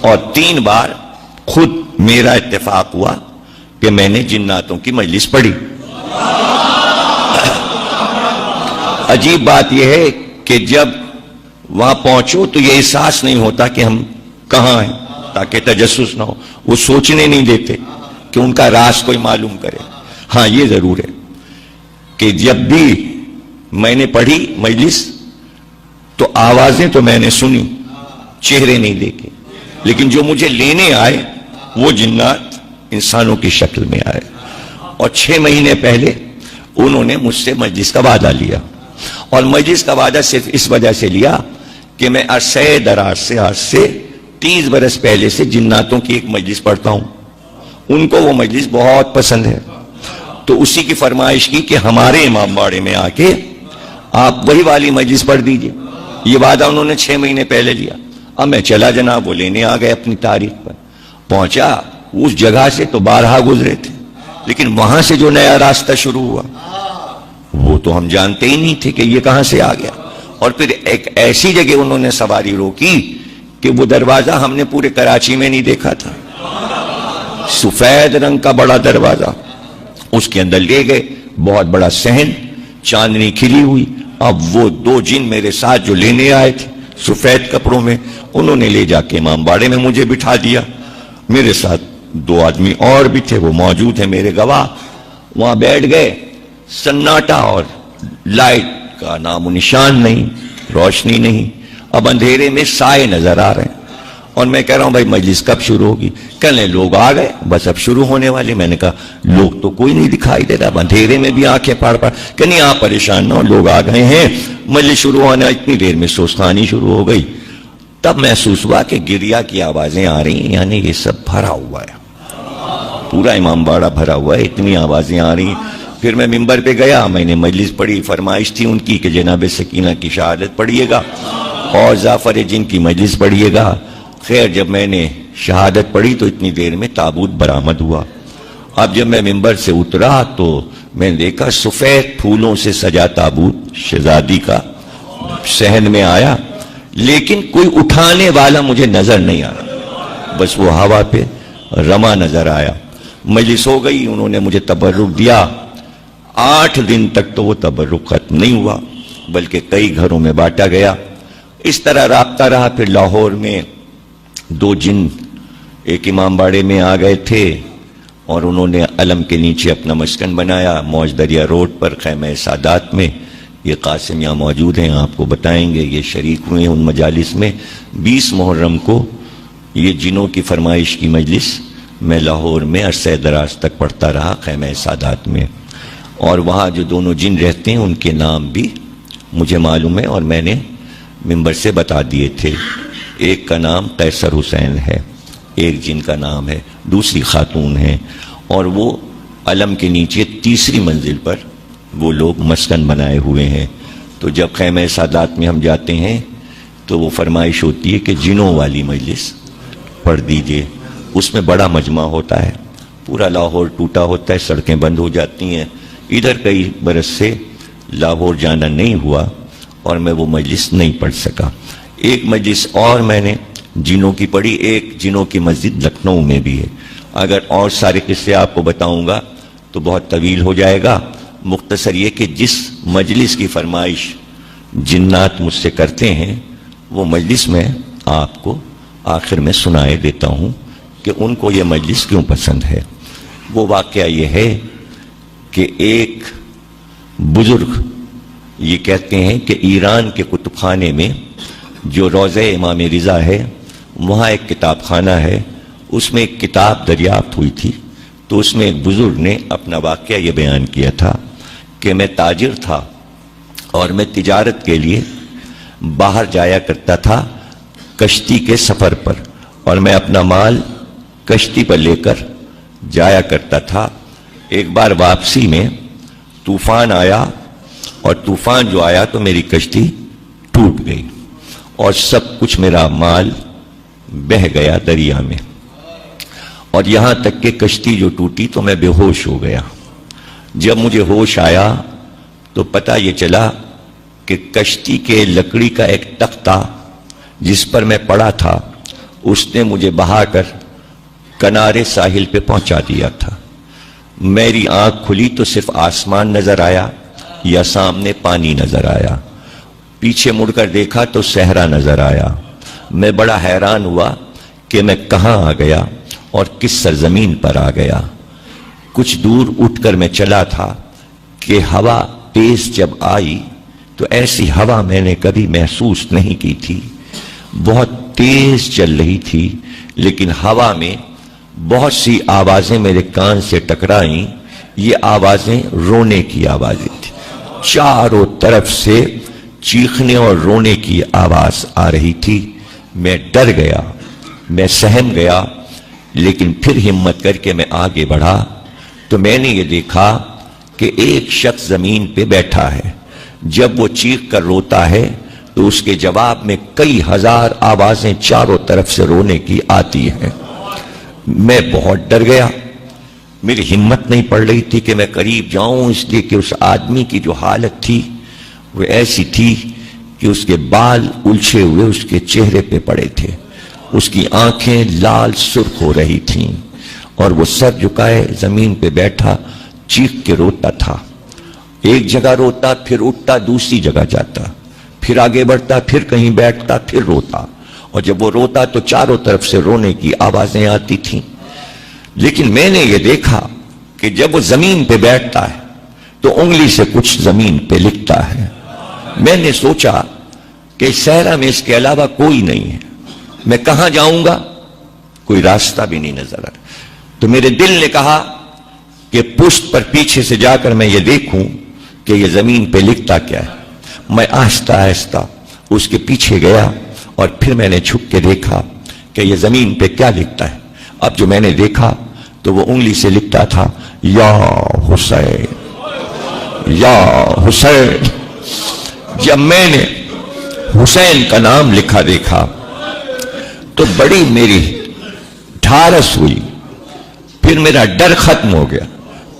اور 3 بار خود میرا اتفاق ہوا کہ میں نے جناتوں کی مجلس پڑھی۔ عجیب بات یہ ہے کہ جب وہاں پہنچو تو یہ احساس نہیں ہوتا کہ ہم کہاں ہیں، تاکہ تجسس نہ ہو۔ وہ سوچنے نہیں دیتے کہ ان کا راز کوئی معلوم کرے۔ ہاں یہ ضرور ہے کہ جب بھی میں نے پڑھی مجلس تو آوازیں تو میں نے سنی، چہرے نہیں دیکھے، لیکن جو مجھے لینے آئے وہ جنات انسانوں کی شکل میں آئے، اور 6 مہینے پہلے انہوں نے مجھ سے مجلس کا وعدہ لیا، اور مجلس کا وعدہ صرف اس وجہ سے لیا کہ میں عرصہ دراز سے، آج سے 30 برس پہلے سے جناتوں کی ایک مجلس پڑھتا ہوں۔ ان کو وہ مجلس بہت پسند ہے، تو اسی کی فرمائش کی کہ ہمارے امام باڑے میں آ کے آپ وہی والی مجلس پڑھ دیجئے۔ یہ وعدہ انہوں نے 6 مہینے پہلے لیا۔ اب میں چلا جناب، وہ لینے آ گئے اپنی تاریخ پر، پہنچا اس جگہ سے تو بارہا گزرے تھے، لیکن وہاں سے جو نیا راستہ شروع ہوا وہ تو ہم جانتے ہی نہیں تھے کہ یہ کہاں سے آ گیا۔ اور پھر ایک ایسی جگہ انہوں نے سواری روکی کہ وہ دروازہ ہم نے پورے کراچی میں نہیں دیکھا تھا، سفید رنگ کا بڑا دروازہ، اس کے اندر لے گئے، بہت بڑا صحن، چاندنی کھلی ہوئی۔ اب وہ 2 جن میرے ساتھ جو لینے آئے تھے سفید کپڑوں میں، انہوں نے لے جا کے امام باڑے میں مجھے بٹھا دیا۔ میرے ساتھ 2 آدمی اور بھی تھے، وہ موجود ہیں میرے گواہ، وہاں بیٹھ گئے۔ سناٹا اور لائٹ کا نام و نشان نہیں، روشنی نہیں، اب اندھیرے میں سائے نظر آ رہے ہیں، اور میں کہہ رہا ہوں بھائی مجلس کب شروع ہوگی؟ کہنے لوگ آ گئے، بس اب شروع ہونے والے۔ میں نے کہا لوگ تو کوئی نہیں دکھائی دے رہا، اب اندھیرے میں بھی آنکھیں پاڑ کہ نہیں آپ پریشان نہ ہو، لوگ آ گئے ہیں، مجلس شروع ہونا اتنی دیر میں سوستانی شروع ہو گئی۔ تب محسوس ہوا کہ گریا کی آوازیں آ رہی ہیں، یعنی یہ سب بھرا ہوا ہے، پورا امام باڑہ بھرا ہوا ہے، اتنی آوازیں آ رہی ہیں۔ پھر میں ممبر پہ گیا، میں نے مجلس پڑھی، فرمائش تھی ان کی کہ جناب سکینہ کی شہادت پڑھیے گا اور جعفر جن کی مجلس پڑھیے گا۔ خیر جب میں نے شہادت پڑھی تو اتنی دیر میں تابوت برآمد ہوا۔ اب جب میں ممبر سے اترا تو میں نے دیکھا سفید پھولوں سے سجا تابوت شہزادی کا صحن میں آیا، لیکن کوئی اٹھانے والا مجھے نظر نہیں آ رہا، بس وہ ہوا پہ رما نظر آیا۔ مجلس ہو گئی، انہوں نے مجھے تبرک دیا۔ 8 دن تک تو وہ تبرک ختم نہیں ہوا، بلکہ کئی گھروں میں بانٹا گیا۔ اس طرح رابطہ رہا۔ پھر لاہور میں 2 جن ایک امام باڑے میں آ گئے تھے، اور انہوں نے علم کے نیچے اپنا مسکن بنایا، موج دریا روڈ پر خیمہ سادات میں۔ یہ قاسم یہاں موجود ہیں، آپ کو بتائیں گے، یہ شریک ہوئے ان مجالس میں۔ 20 محرم کو یہ جنوں کی فرمائش کی مجلس میں لاہور میں عرصہ دراز تک پڑھتا رہا خیمہ سادات میں، اور وہاں جو دونوں جن رہتے ہیں ان کے نام بھی مجھے معلوم ہے اور میں نے ممبر سے بتا دیے تھے۔ ایک کا نام قیصر حسین ہے، ایک جن کا نام ہے، دوسری خاتون ہے، اور وہ علم کے نیچے 3ری منزل پر وہ لوگ مسکن بنائے ہوئے ہیں۔ تو جب خیمہ سادات میں ہم جاتے ہیں تو وہ فرمائش ہوتی ہے کہ جنوں والی مجلس پڑھ دیجئے۔ اس میں بڑا مجمع ہوتا ہے، پورا لاہور ٹوٹا ہوتا ہے، سڑکیں بند ہو جاتی ہیں۔ ادھر کئی برس سے لاہور جانا نہیں ہوا اور میں وہ مجلس نہیں پڑھ سکا۔ ایک مجلس اور میں نے جنوں کی پڑھی، ایک جنوں کی مسجد لکھنؤ میں بھی ہے۔ اگر اور سارے قصے آپ کو بتاؤں گا تو بہت طویل ہو جائے گا۔ مختصر یہ کہ جس مجلس کی فرمائش جنات مجھ سے کرتے ہیں وہ مجلس میں آپ کو آخر میں سنائے دیتا ہوں کہ ان کو یہ مجلس کیوں پسند ہے۔ وہ واقعہ یہ ہے کہ ایک بزرگ یہ کہتے ہیں کہ ایران کے کتب خانے میں جو روضہ امام رضا ہے وہاں ایک کتاب خانہ ہے، اس میں ایک کتاب دریافت ہوئی تھی، تو اس میں ایک بزرگ نے اپنا واقعہ یہ بیان کیا تھا کہ میں تاجر تھا اور میں تجارت کے لیے باہر جایا کرتا تھا کشتی کے سفر پر، اور میں اپنا مال کشتی پر لے کر جایا کرتا تھا۔ ایک بار واپسی میں طوفان آیا، اور طوفان جو آیا تو میری کشتی ٹوٹ گئی اور سب کچھ میرا مال بہہ گیا دریا میں، اور یہاں تک کہ کشتی جو ٹوٹی تو میں بے ہوش ہو گیا۔ جب مجھے ہوش آیا تو پتہ یہ چلا کہ کشتی کے لکڑی کا ایک تختہ جس پر میں پڑا تھا اس نے مجھے بہا کر کنارے ساحل پہ پہنچا دیا تھا. میری آنکھ کھلی تو صرف آسمان نظر آیا یا سامنے پانی نظر آیا. پیچھے مڑ کر دیکھا تو صحرا نظر آیا. میں بڑا حیران ہوا کہ میں کہاں آ گیا اور کس سرزمین پر آ گیا. کچھ دور اٹھ کر میں چلا تھا کہ ہوا تیز جب آئی تو ایسی ہوا میں نے کبھی محسوس نہیں کی تھی. بہت تیز چل رہی تھی لیکن ہوا میں بہت سی آوازیں میرے کان سے ٹکرائیں. یہ آوازیں رونے کی آوازیں تھیں. چاروں طرف سے چیخنے اور رونے کی آواز آ رہی تھی. میں ڈر گیا, میں سہم گیا, لیکن پھر ہمت کر کے میں آگے بڑھا تو میں نے یہ دیکھا کہ ایک شخص زمین پہ بیٹھا ہے. جب وہ چیخ کر روتا ہے تو اس کے جواب میں کئی ہزار آوازیں چاروں طرف سے رونے کی آتی ہیں. میں بہت ڈر گیا. میری ہمت نہیں پڑ رہی تھی کہ میں قریب جاؤں, اس لیے کہ اس آدمی کی جو حالت تھی وہ ایسی تھی کہ اس کے بال الجھے ہوئے اس کے چہرے پہ پڑے تھے. اس کی آنکھیں لال سرخ ہو رہی تھیں اور وہ سر جھکائے زمین پہ بیٹھا چیخ کے روتا تھا. ایک جگہ روتا, پھر اٹھتا, دوسری جگہ جاتا, پھر آگے بڑھتا, پھر کہیں بیٹھتا, پھر روتا. اور جب وہ روتا تو چاروں طرف سے رونے کی آوازیں آتی تھیں. لیکن میں نے یہ دیکھا کہ جب وہ زمین پہ بیٹھتا ہے تو انگلی سے کچھ زمین پہ لکھتا ہے. میں نے سوچا کہ صحرا میں اس کے علاوہ کوئی نہیں ہے, میں کہاں جاؤں گا؟ کوئی راستہ بھی نہیں نظر آ رہا. تو میرے دل نے کہا کہ پشت پر پیچھے سے جا کر میں یہ دیکھوں کہ یہ زمین پہ لکھتا کیا ہے. میں آہستہ آہستہ اس کے پیچھے گیا اور پھر میں نے چھپ کے دیکھا کہ یہ زمین پہ کیا لکھتا ہے. اب جو میں نے دیکھا تو وہ انگلی سے لکھتا تھا یا حسین, یا حسین. جب میں نے حسین کا نام لکھا دیکھا تو بڑی میری ڈھارس ہوئی. پھر میرا ڈر ختم ہو گیا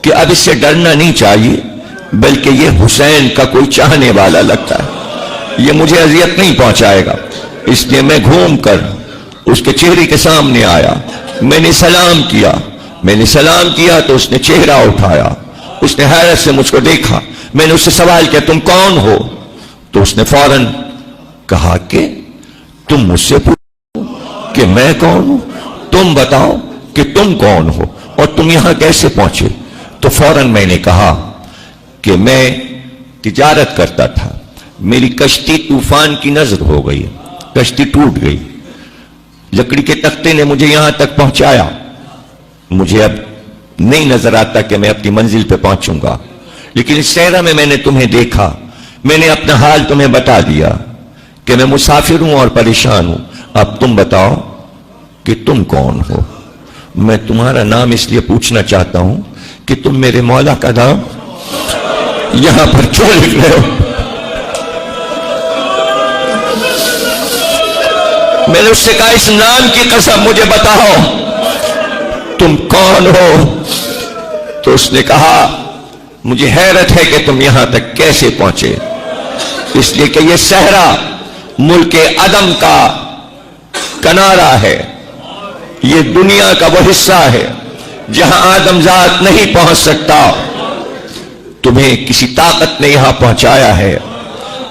کہ اب اس سے ڈرنا نہیں چاہیے, بلکہ یہ حسین کا کوئی چاہنے والا لگتا ہے, یہ مجھے اذیت نہیں پہنچائے گا. اس لیے میں گھوم کر اس کے چہرے کے سامنے آیا. میں نے سلام کیا. میں نے سلام کیا تو اس نے چہرہ اٹھایا. اس نے حیرت سے مجھ کو دیکھا. میں نے اس سے سوال کیا تم کون ہو؟ تو اس نے فوراً کہا کہ تم مجھ سے پوچھو کہ میں کون ہوں, تم بتاؤ کہ تم کون ہو اور تم یہاں کیسے پہنچے. تو فوراً میں نے کہا کہ میں تجارت کرتا تھا, میری کشتی طوفان کی نظر ہو گئی, کشتی ٹوٹ گئی, لکڑی کے تختے نے مجھے یہاں تک پہنچایا. مجھے اب نہیں نظر آتا کہ میں اپنی منزل پہ پہنچوں گا, لیکن اس صحرا میں میں نے تمہیں دیکھا. میں نے اپنا حال تمہیں بتا دیا کہ میں مسافر ہوں اور پریشان ہوں. اب تم بتاؤ کہ تم کون ہو. میں تمہارا نام اس لیے پوچھنا چاہتا ہوں کہ تم میرے مولا کا نام یہاں پر کیوں لکھ رہے ہو. میں نے اس سے کہا اس نام کی قسم مجھے بتاؤ تم کون ہو. تو اس نے کہا مجھے حیرت ہے کہ تم یہاں تک کیسے پہنچے, اس لیے کہ یہ صحرا ملک عدم کا کنارہ ہے. یہ دنیا کا وہ حصہ ہے جہاں آدم ذات نہیں پہنچ سکتا. تمہیں کسی طاقت نے یہاں پہنچایا ہے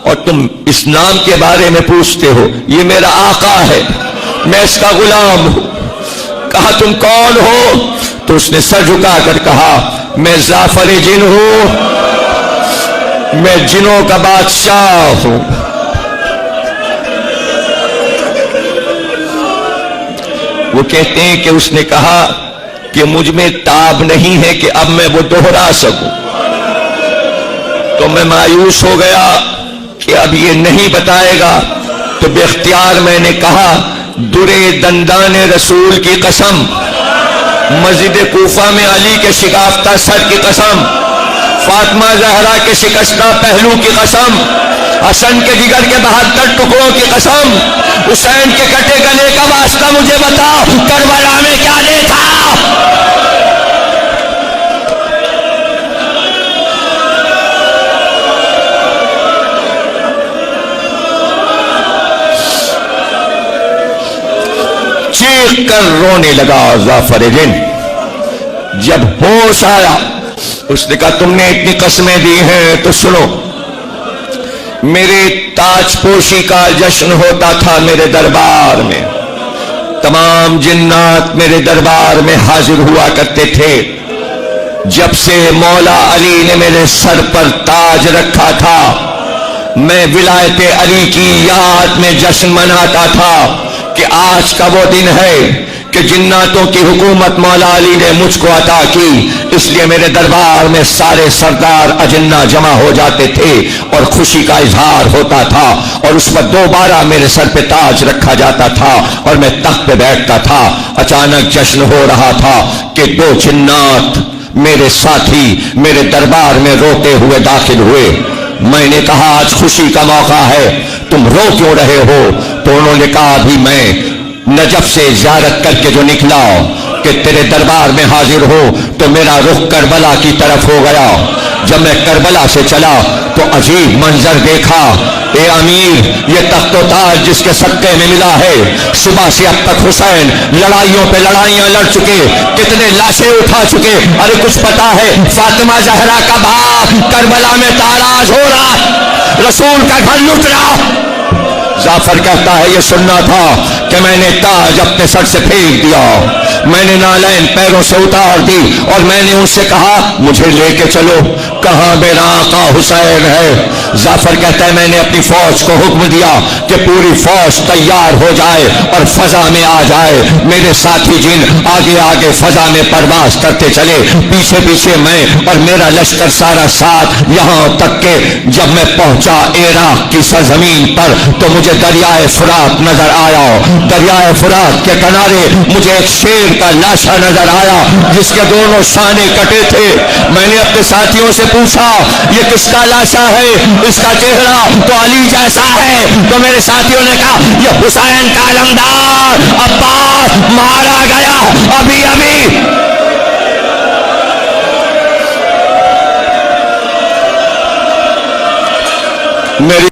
اور تم اس نام کے بارے میں پوچھتے ہو. یہ میرا آقا ہے, میں اس کا غلام ہوں. کہا تم کون ہو؟ تو اس نے سر جھکا کر کہا میں زعفر جن ہوں, میں جنوں کا بادشاہ ہوں. وہ کہتے ہیں کہ اس نے کہا کہ مجھ میں تاب نہیں ہے کہ اب میں وہ دوہرا سکوں. تو میں مایوس ہو گیا کہ اب یہ نہیں بتائے گا. تو بے اختیار میں نے کہا درے دندان رسول کی قسم, مسجد کوفہ میں علی کے شکافتہ سر کی قسم, فاطمہ زہرا کے شکستہ پہلو کی قسم, حسن کے جگر کے 72 ٹکڑوں کی قسم, حسین کے کٹے گلے کا واسطہ مجھے بتاؤ کربلا میں کیا دیکھا. دیکھ کر رونے لگا ظافر دن. جب ہوش آیا اس نے کہا تم نے اتنی قسمیں دی ہیں تو سنو. میرے تاج پوشی کا جشن ہوتا تھا میرے دربار میں. تمام جنات میرے دربار میں حاضر ہوا کرتے تھے. جب سے مولا علی نے میرے سر پر تاج رکھا تھا میں ولایت علی کی یاد میں جشن مناتا تھا کہ آج کا وہ دن ہے کہ جناتوں کی حکومت مولا علی نے مجھ کو عطا کی. اس لیے میرے دربار میں سارے سردار اجنہ جمع ہو جاتے تھے اور خوشی کا اظہار ہوتا تھا اور اس پر دوبارہ میرے سر پہ تاج رکھا جاتا تھا اور میں تخت پہ بیٹھتا تھا. اچانک جشن ہو رہا تھا کہ دو جنات میرے ساتھی میرے دربار میں روتے ہوئے داخل ہوئے. میں نے کہا آج خوشی کا موقع ہے تم رو کیوں رہے ہو؟ تو انہوں نے کہا ابھی میں نجف سے زیارت کر کے جو نکلا کہ تیرے دربار میں حاضر ہو تو میرا رخ کربلا کی طرف ہو گیا. جب میں کربلا سے چلا تو عجیب منظر دیکھا. اے امیر یہ تخت و تاج جس کے صدقے میں ملا ہے صبح سے اب تک حسین لڑائیوں پہ لڑائیاں لڑ چکے کتنے لاشیں اٹھا چکے. ارے کچھ پتا ہے فاطمہ زہرا کا باپ کربلا میں تاراج ہو رہا رسول کا گھر لٹ رہا. ظافر کہتا ہے یہ سننا تھا کہ میں نے تاج اپنے سر سے پھینک دیا. میں نے نالین پیروں سے اتار دی اور میں نے ان سے کہا مجھے لے کے چلو کہاں میرا آقا حسین ہے. ظافر کہتا ہے میں نے اپنی فوج کو حکم دیا کہ پوری فوج تیار ہو جائے اور فضا میں آ جائے. میرے ساتھی جن آگے آگے فضا میں پرواز کرتے چلے پیچھے پیچھے میں اور میرا لشکر سارا ساتھ یہاں تک کہ جب میں پہنچا عراق کی سرزمین پر تو مجھے دریائے فرات نظر آیا. دریائے فرات کے کنارے مجھے ایک شیر کا لاشا نظر آیا جس کے دونوں شانے کٹے تھے. میں نے اپنے ساتھیوں سے پوچھا یہ کس کا لاشا ہے؟ اس کا چہرہ تو علی جیسا ہے. تو میرے ساتھیوں نے کہا یہ حسین کا علمدار عباس مارا گیا ابھی ابھی. میری